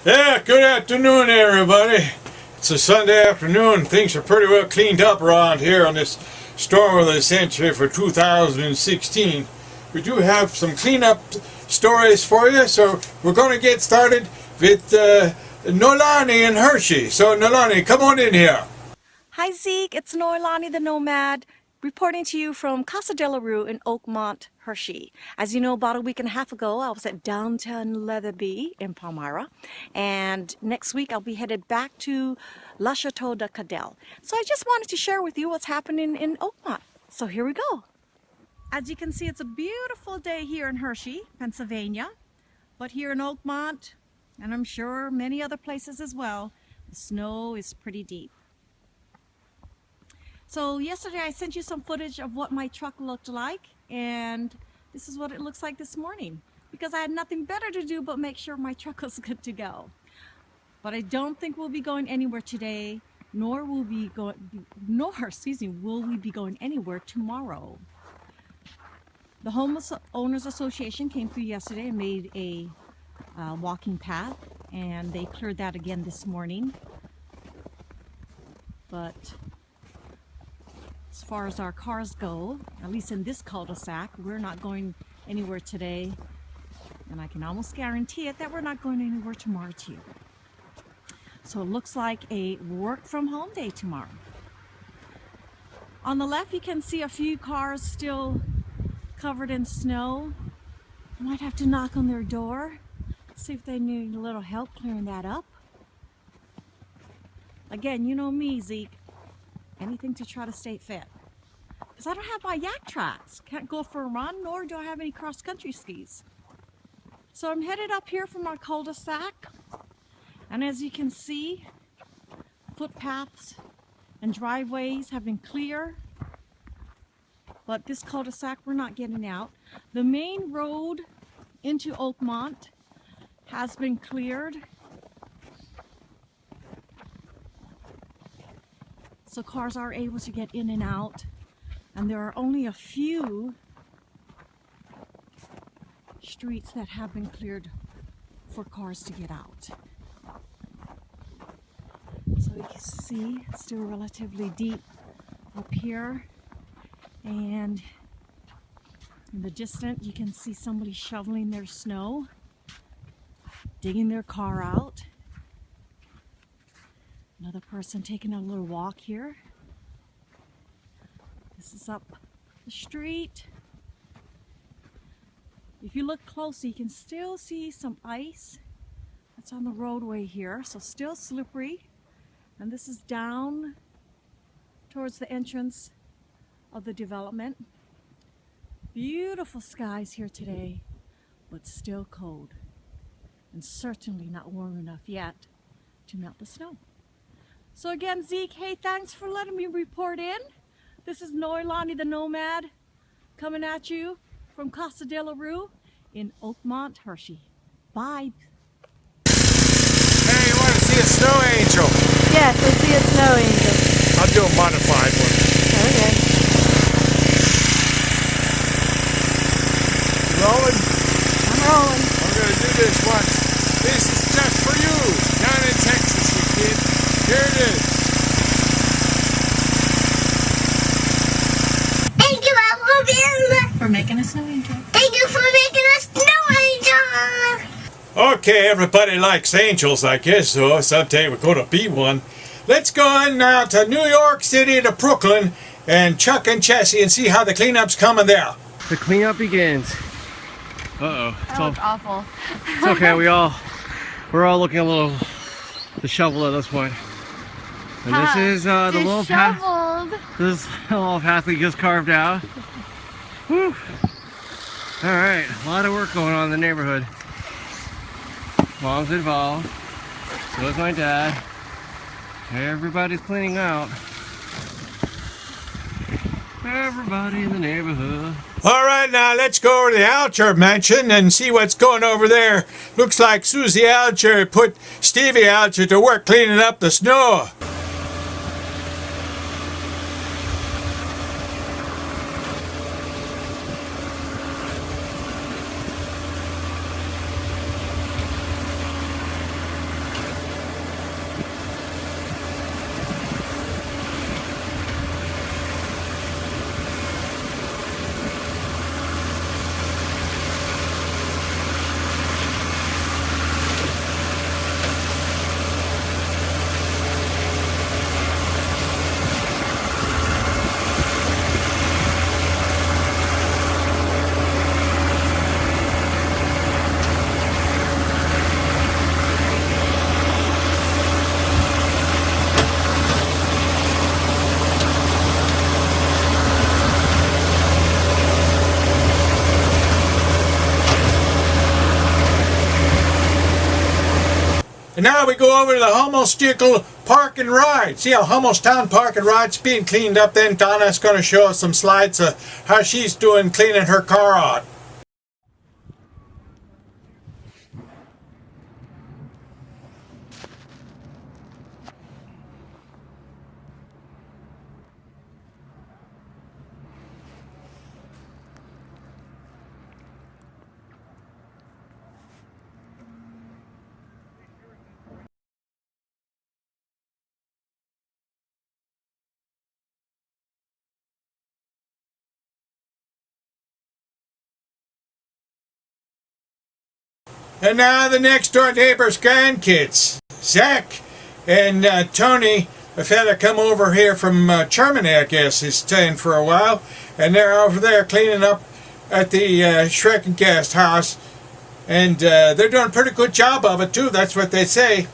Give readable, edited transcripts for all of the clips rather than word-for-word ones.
Yeah, good afternoon, everybody. It's a Sunday afternoon. Things are pretty well cleaned up around here on this storm of the century for 2016. We do have some cleanup stories for you, so we're going to get started with Nolani and Hershey. So, Nolani, come on in here. Hi Zeke, it's Noelani the Nomad reporting to you from Casa de la Rue in Oakmont, Hershey. As you know, about a week and a half ago, I was at downtown Leatherby in Palmyra, and next week I'll be headed back to La Chateau de Cadell. So I just wanted to share with you what's happening in Oakmont. So here we go. As you can see, it's a beautiful day here in Hershey, Pennsylvania, but here in Oakmont, and I'm sure many other places as well, the snow is pretty deep. So yesterday I sent you some footage of what my truck looked like, and this is what it looks like this morning, because I had nothing better to do but make sure my truck was good to go. But I don't think we'll be going anywhere today, nor will we be going anywhere tomorrow. The Homeowners Association came through yesterday and made a walking path, and they cleared that again this morning. But as far as our cars go, at least in this cul-de-sac, we're not going anywhere today, and I can almost guarantee it that we're not going anywhere tomorrow too. So it looks like a work from home day tomorrow. On the left you can see a few cars still covered in snow. I might have to knock on their door, see if they need a little help clearing that up. Again, you know me, Zeke. Anything to try to stay fit. Because I don't have my yak tracks. Can't go for a run, nor do I have any cross-country skis. So I'm headed up here from our cul-de-sac. And as you can see, footpaths and driveways have been clear. But this cul-de-sac, we're not getting out. The main road into Oakmont has been cleared. So cars are able to get in and out, and there are only a few streets that have been cleared for cars to get out. So you can see it's still relatively deep up here, and in the distance you can see somebody shoveling their snow, digging their car out. Another person taking a little walk here. This is up the street. If you look closely, you can still see some ice that's on the roadway here, so still slippery. And this is down towards the entrance of the development. Beautiful skies here today, but still cold, and certainly not warm enough yet to melt the snow. So again, Zeke, hey, thanks for letting me report in. This is Noelani the Nomad coming at you from Casa de la Rue in Oakmont, Hershey. Bye. Hey, you want to see a snow angel? Yes, I see a snow angel. I'll do a modified one. Okay. Rolling? I'm rolling. I'm going to do this once. This is just for you, down in Texas, you kid. Here it is. Thank you, Uncle For making a snow angel. Thank you for making a snow angel. Okay, everybody likes angels, I guess, so someday we're going to be one. Let's go on now to New York City, to Brooklyn, and Chuck and Chessie, and see how the cleanup's coming there. The cleanup begins. Uh-oh. That looks awful. It's okay, we're all looking a little disheveled at this point. And this is the little path. This is the little path we just carved out. Whew. Alright, a lot of work going on in the neighborhood. Mom's involved. So is my dad. Everybody's cleaning out. Everybody in the neighborhood. All right, now let's go over to the Alger mansion and see what's going over there. Looks like Susie Alger put Stevie Alger to work cleaning up the snow. And now we go over to the Hummelstickle Park and Ride. See how Hummelstown Park and Ride's being cleaned up then? Donna's going to show us some slides of how she's doing cleaning her car out. And now the next door neighbor's grandkids, Zach and Tony, a fella come over here from Germany, I guess, is staying for a while, and they're over there cleaning up at the Schreckengast house, and they're doing a pretty good job of it too, that's what they say.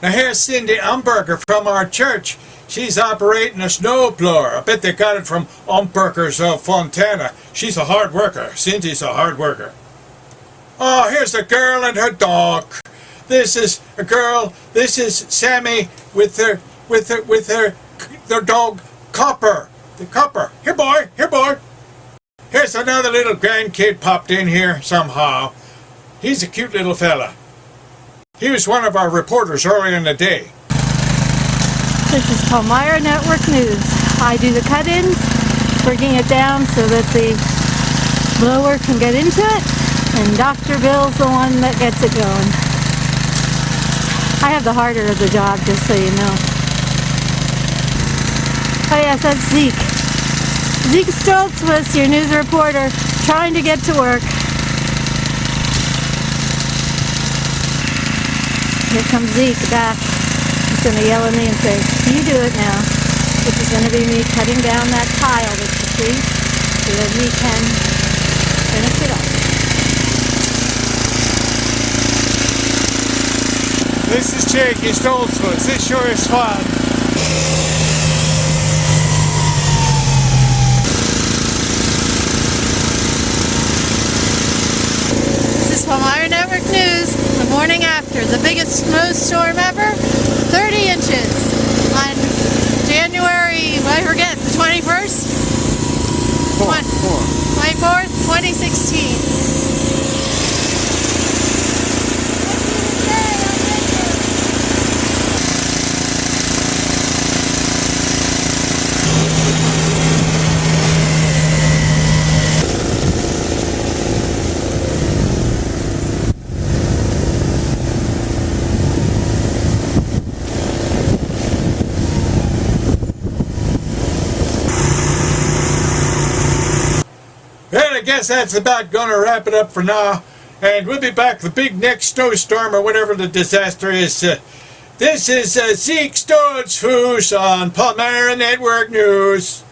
Now here's Cindy Umberger from our church. She's operating a snowblower. I bet they got it from Umberger's of Fontana. She's a hard worker. Cindy's a hard worker. Oh, here's a girl and her dog. This is a girl. This is Sammy with their dog Copper. The Copper. Here, boy. Here, boy. Here's another little grandkid popped in here somehow. He's a cute little fella. He was one of our reporters earlier in the day. This is Palmyra Network News. I do the cut-ins, breaking it down so that the blower can get into it, and Dr. Bill's the one that gets it going. I have the harder of the job, just so you know. Oh yes, that's Zeke. Zeke Stoltzfus, your news reporter, trying to get to work. Here comes Zeke back. He's going to yell at me and say, you do it now. This is going to be me cutting down that tile that you see so that we can finish it up. This is Zeke Stoltzfus. This sure is fun. This is Palmyra Network News, the morning after the biggest snowstorm ever, 30 inches on January, I forget, the 21st? 24th, 2016. Well, I guess that's about gonna wrap it up for now. And we'll be back the big next snowstorm or whatever the disaster is. This is Zeke Stoltzfus on Palmyra Network News.